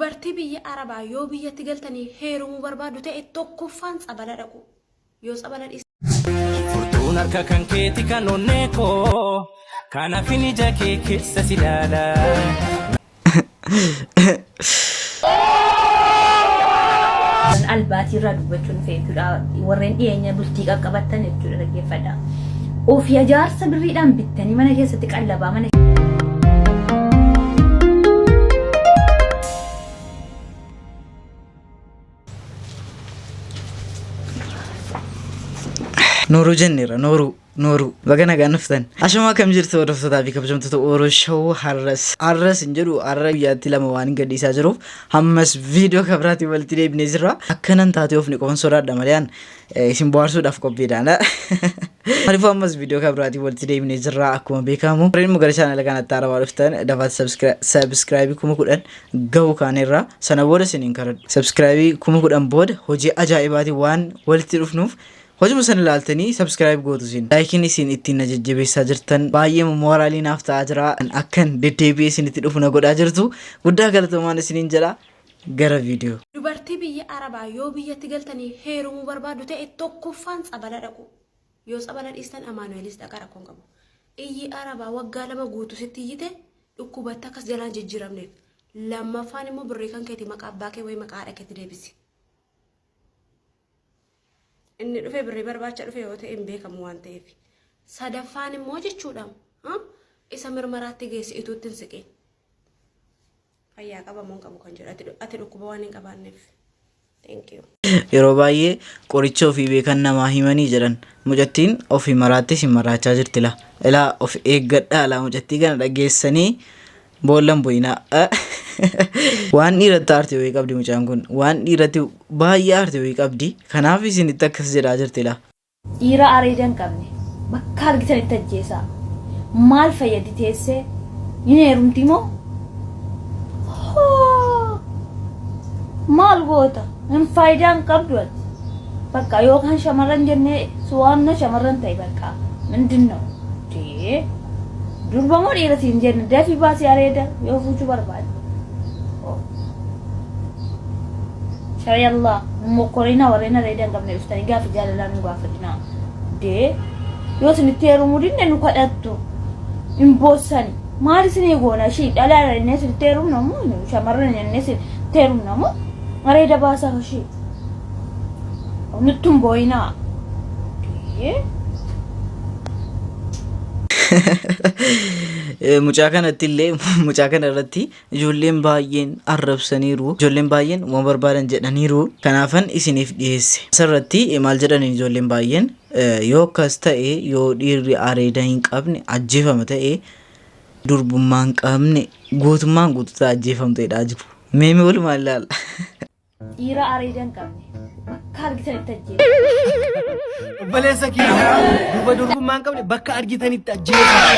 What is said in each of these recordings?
dubartii biyya Arabaa yoo biyyatti galtanii heerumuu barbaadu ta'e tokkoffaan tsabala dhaqu. Yoo tsabala furtuun harka kan keeti kan onneekoo kanaaf inni jakee keessa si laala. Albaatii irraa dubbachuun feetudha. Warreen dhiyeenya bultii qaqqabatan jechuudha dhaggeeffadha. Ofii ijaarsa birriidhaan bittanii mana keessatti qallabaa mana Nooru jennera nooru bagana ganftan ashama kam jirtu hordoftoota fi kabajamtoota Oromoo Show har'as hin jedhu har'a guyyaatti lama waan gadhiisaa jiruuf hammas viidiyoo kabraati walitti deebinee jirra akkanan taatee ofni qofan sodaadha malee isin bohaarsuudhaaf qophiidhaan Marifu hammas viidiyoo kabraati walitti deebinee jirra akkuma beekamu warreen gara channel kanatti haarawaa dhuftan dabaata subscribe kuma 10 gahu kaanirra sana booda isiniin karadhu subscribe kuma 10 booda hojii ajaa'ibaati waan walitti dhufnuuf Hojii san ilaaltanii subscribe gootu isin like isin ittiin jajjabeessaa jirtan baay'ee moraaliin naaf ta'aa jira akkan deddeebi'ee isin itti dhufu na godhaa jirtu guddaa galatoomaan isiniin jedha gara viidiyoo. Dubartii biyya Arabaa yoo biyyatti galtanii heerumuu barbaadu ta'e tokkoffaan tsabala dhaqu. Yoo tsabala dhiistan Amaanu'eelis dhaqa rakkoon qabu. Iyyi Arabaa waggaa 2 guutuu sitti iyyite dhukkubatti akkas jalaan jijjiiramneef lammaffaan immoo birrii kan keetii maqaa abbaa kee wayi maqaa haadha keetti deebisi. Inni dhufe birrii barbaacha dhufe yoo ta'e hin beekamu waan ta'eef sadaffaan immoo jechuudha isa mirmaraatti geessi ituutti hin siqin fayyaa qabamuun qabu kan jedhu ati dhukkuba waan hin qabaanneef thank you. Yeroo baay'ee qoricha ofii beekan namaa himanii jedhan mucattiin ofii maraattis hin maraachaa jirti ilaa of eeggadhaa laa mucattii kana dhageessanii boollan boyinaa waan dhiiratti aartii wayii qabdi mucaan kun waan dhiiratti baay'ee aartii wayii qabdi kanaaf isin itti akkas jedhaa jirti laa. Dhiira areedan qabne bakka argitanitti ajjeesaa maal fayyadi teessee hin heerumti moo maal goota hin faayidaan qabdu bakka yookaan shamarran jennee suwaanna shamarran ta'e bakka mindin ነው durba moo dhiiratiin jenne dafii baasii areeda yoo fuuchuu barbaade Shayallah, mokorina warena redan gamne ustani gafi jalalan gafadina. De, yo sinitti heerumudinne nu kadhattu. Imbosani. Maali sini goona shi dalaala ne sinitti heerum namu shamarran ne sinitti heerum namu areeda baasa shi. Nuttum boyina. De. Mucaa kanatti illee mucaa kana irratti ijoolleen baay'een arrabsaniiru ijoolleen baay'een waan barbaadan jedhaniiru kanaafan isiniif dhiyeesse asirratti maal jedhaniin ijoolleen baay'een yoo akkas ta'e yoo dhiirri areeda hin qabne ajjeefama ta'e durbummaa hin qabne guutummaan guutuutti ajjeefamteedha jiru meemee walumaan ilaala. Dhiira areeda hin qabne bakka argitanitti ajjeesaa. Obboleessa kiyya duuba durbummaan qabne bakka argitanitti ajjeesaa.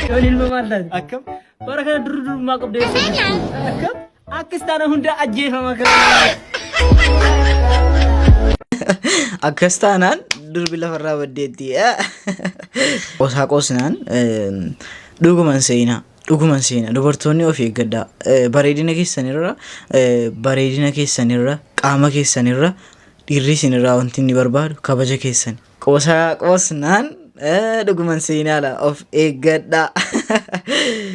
Yoon ilma maal taate? Akkam bara kana durbummaa qabde akkam akkas taana hunda ajjeefama kana. Akkas taanaan durbi lafarraa baddeetti. Qosaa qosnaan dhuguman seenaa. Dhuguman seenaa dubartoonni of eeggadhaa bareedina keessanirra qaama keessanirra dhiirri isinirraa wanti inni barbaadu kabaja keessan qosaa qosnaan dhuguman seenaa la of eeggadhaa.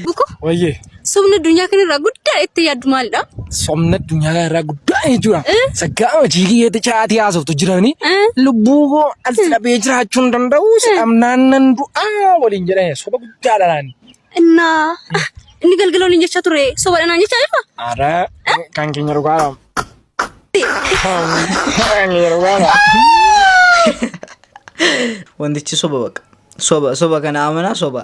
Buko Wayyee somna addunyaa kanarraa guddaa itti yaaddu maalidha? somna addunyaa kanarraa guddaa jechuudha. Saggaa hojii kiyyeetti caatii haasoftu jiranii lubbuu koo as dhabee jiraachuu hin danda'u amnaan nan du'aa waliin jedhanii soba guddaa dhalaan. Inna inni galgaloon jecha ture soba dhanaan jecha jirta? Ara kan keenya dhugaadha. Wantichi soba baqa soba kana amanaa soba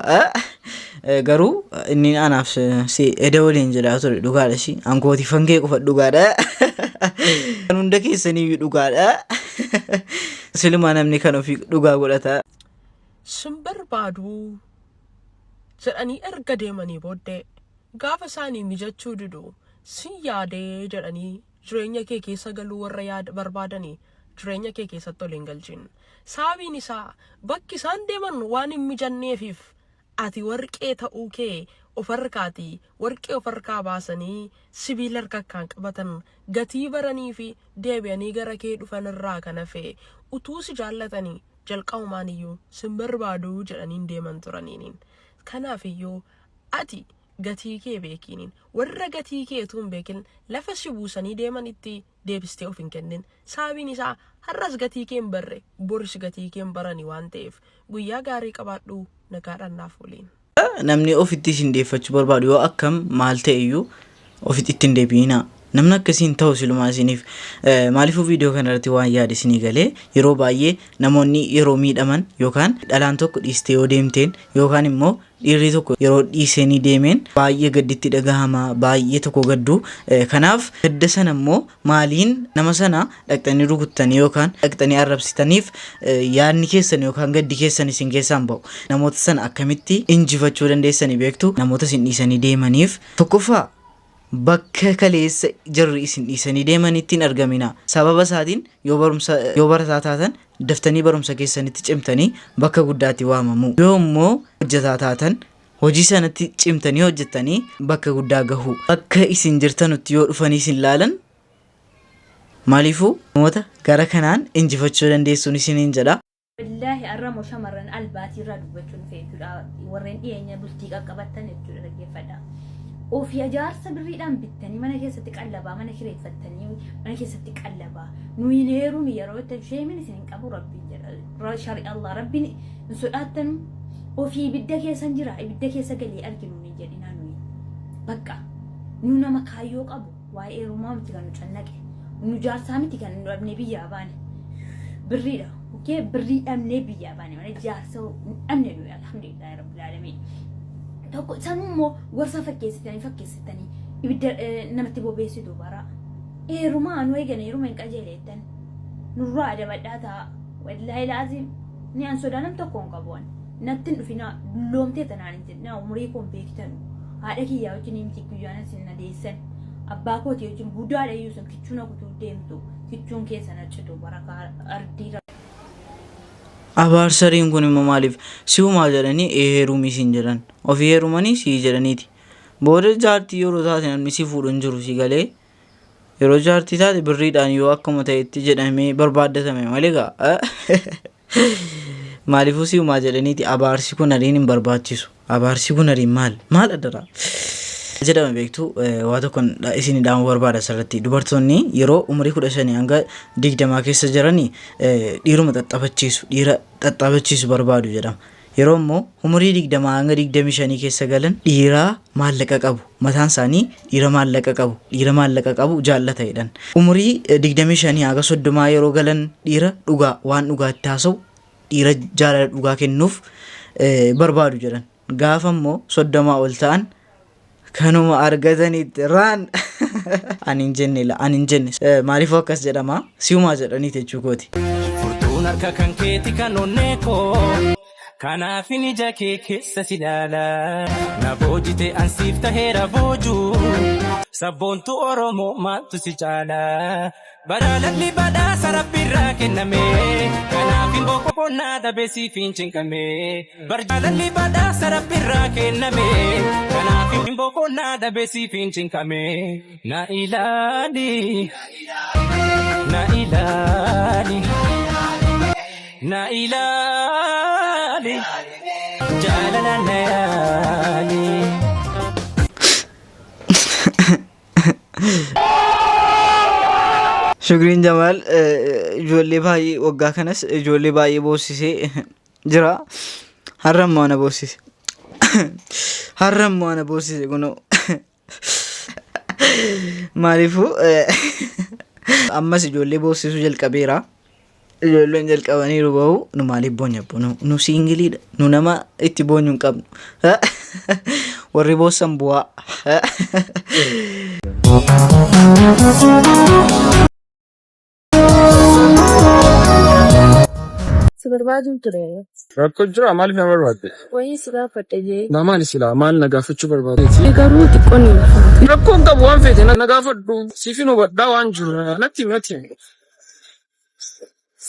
garuu inni anaaf si eda waliin jedhaa ture dhugaadha shi ankooti fangee qofa dhugaadha kan hunda keessanii dhugaadha silmaa namni kan ofii dhugaa godhata. Simbarbaadu jedhanii erga deemanii booddee gaafa isaanii mijachuu didu si yaadee jedhanii jireenya kee keessa galuu warra barbaadanii jireenya kee keessatti ol hin galchin. Sababiin isaa bakki isaan deeman waan hin mijanneefiif ati warqee ta'uu kee of harkaatii warqee of harkaa baasanii sibiila harkaan qabatan gatii baranii fi deebi'anii gara kee dhufan irraa kan hafe utuu si jaallatanii jalqabumaan iyyuu sin barbaadu jedhaniin deeman turaniin. Kanaaf iyyuu ati gatii kee beekiniin warra gatii kee utuu hin beekin lafa si buusanii deemanitti deebistee of hin kennin. Sababiin isaa har'as gatii kee hin barre boris gatii kee hin barani waan ta'eef guyyaa gaarii qabaadhu nagaadhaan naaf waliin. Namni ofitti isin deeffachuu barbaadu yoo akkam maal ta'e iyyuu ofitti ittiin deebi'ina. Namni akkasiin ta'u silumaa isiniif maaliifuu viidiyoo kanarratti waan yaade isinii galee yeroo baay'ee namoonni yeroo miidhaman yookaan dhalaan tokko dhiistee yoo deemteen yookaan immoo dhiirri tokko yeroo dhiisanii deemeen baay'ee gadditti dhagahama baay'ee tokko gaddu. Kanaaf gadda sana immoo maaliin nama sana dhaqxanii rukuttanii yookaan dhaqxanii arrabsitaniif yaadni keessan yookaan gaddi keessan isin keessaan ba'u. Namoota sana akkamitti injifachuu dandeessanii beektu? Namoota isin dhiisanii deemaniif tokkoffaa bakka kaleessa jarri isin dhiisanii deemanitti hin argamina. Sababa isaatiin yoo barataa taatan daftanii barumsa keessanitti cimtanii bakka guddaatti waamamu. Yoo immoo hojjetaa taatan hojii sanatti cimtanii hojjettanii bakka guddaa gahu. Bakka isin jirtanutti yoo dhufanii isin laalan maaliifuu namoota gara kanaan injifachuu dandeessuun isiniin jedha. Wallahi arramo shamarran albaatii irraa dubbachuun feetudha. Warreen dhiyeenya bultii qaqqabatan jechuudha dhaggeeffadha. Ofii ijaarsa birriidhaan bittanii mana keessatti qallabaa mana kireeffattanii mana keessatti qallabaa nuyi neeruun yeroo itti sheemin isin qabu rabbiin jedha shari Allah rabbiin hin sodaattan ofii ibidda keessan jira ibidda keessa galee arginu ni jedhina nuyi bakka nu nama kaayyoo qabu waa'ee heerumaa miti kan nu cannaqe nu jaarsaa miti kan nu dhabnee biyyaa baane birriidha okee birrii dhabnee biyyaa baane mana jaarsa dhabne nuyi alhamdulillah rabbil alamin. Tokko sanummoo gorsa fakkeessitanii ibidda namatti bobeessitu bara. Heerumaa nu eegan heeruma hin qajeeleettan. Nurraa adabadhaa ta'a. Wallahi laazim ni an sodaa nam tokko hin qabu. Natti hin dhufina loomtee tanaan hin jedhina umurii koon beektan. Haadha kiyyaa wajjin himti guyyaan isin nadeessan. Abbaa kootii wajjin guddaadha iyyuu sun kichuuna kutuu deemtu. Kichuun keessa nachitu barakaa ardiira. Abaarsariin kun immoo maaliif si'umaa jedhanii heerumii siin jedhan ofii heerumanii sii jedhaniiti. Booda jaartii yeroo taate namni si fuudhu hin jiru si galee yeroo jaartii taate birriidhaan yoo akkuma ta'etti jedhamee barbaaddatame malee gaa maaliifuu si'umaa jedhaniiti. Abaarsi kun hariin hin barbaachisu. Abaarsi kun hariin maal addaraa jedhama beektu waa tokkon isin dhaamuu barbaada asirratti. Dubartoonni yeroo umurii 15 hanga 20 keessa jiranii dhiiruma xaxxabachiisu barbaadu jedhama. Yeroo immoo umurii 20 hanga 25 keessa galan dhiira maallaqa qabu mataan isaanii dhiira maallaqa qabu jaallata jedhan. Umurii 25 hanga 30 yeroo galan dhiira dhugaa waan dhugaatti haasa'u dhiira jaalala dhugaa kennuuf barbaadu jedhan. Gaafa immoo 30 ol ta'an kanuma argatanitti raan anin jenne maaliif akkas jedhama si'umaa jedhanii jechuu kooti. Furtuun harka kan keeti kan onnee koo kanaaf ija kee keessa si ilaala na boojite ansiif taheera boojuu sabboontu Oromoo maaltu si caala badaalalli badhaasa rabbiirraa kenname kanaaf hin boqonnaa dabeesiif hin cinqame badaalalli badhaasa rabbiirraa kenname kanaaf hin boqonnaa dabeesiif hin cinqame na ilaali na ilaali na ilaali jaalala na yaali. Shukriin Jamaal ijoollee baay'ee waggaa kanas ijoollee baay'ee boossisee jira. Har'ammoo ana boossise kunoo maaliifuu ammas ijoollee boossisuu jalqabeera. Ijoolleen jalqabaniiru bahu nu maaliif boonya nu siingiliidha nu nama itti boonyu hin qabnu warri boossan bu'aa. Barbaadu ture. Rakkoo jira maaliif na barbaadde? Wayii si gaafadhe jee. Namaan silaa maal na gaafachuu barbaade? Garuu xiqqoon hin ulfaatu. Rakkoon qabu waan feete na gaafadhu siifin hubadhaa waan jiru natti.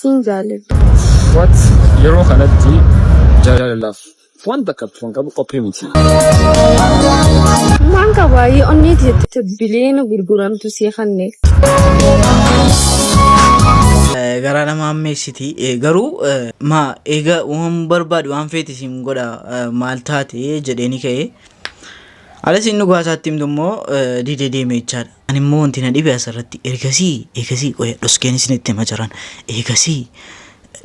Siin jaalladha. Yeroo kanatti jaalalaaf wanta kattuun qabu qophii miti. Maan qabaayee onni itti bileena gurguramtu seefanne. Garaa nama ammeessiti garuu maa egaa waan barbaadu waan feeti siin godha maal taate jedheeni ka'ee alas inni gwaasaatti himtummoo didee deemee jechaadha. Ani immoo wanti na dhibe asirratti eegasii qoya dhoskeenis nitti hima jiran eegasii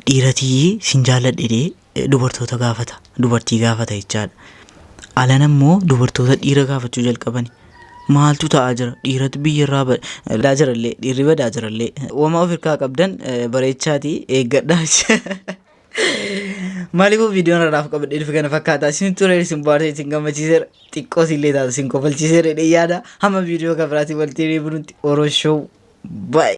dhiiratii siin jaalladhee dubartoota gaafata dubartii gaafata jechaadha. Alan ammoo dubartoota dhiira gaafachuu jalqabani. Maaltu ta'aa jira dhiiratu biyyarraa badaa jirallee dhiirri badaa jirallee uumaa of hirkaa qabdan bareechaati eeggadhaa. Maaliifuu viidiyoon irraaf qabadhee dhufe kana fakkaataa isin turee isin baasee isin gammachiiseera xiqqoo illee taatu isin kofalchiiseera yaada hamma viidiyoo kabiraatiin walitti deebinutti Oroshoo baay'ee.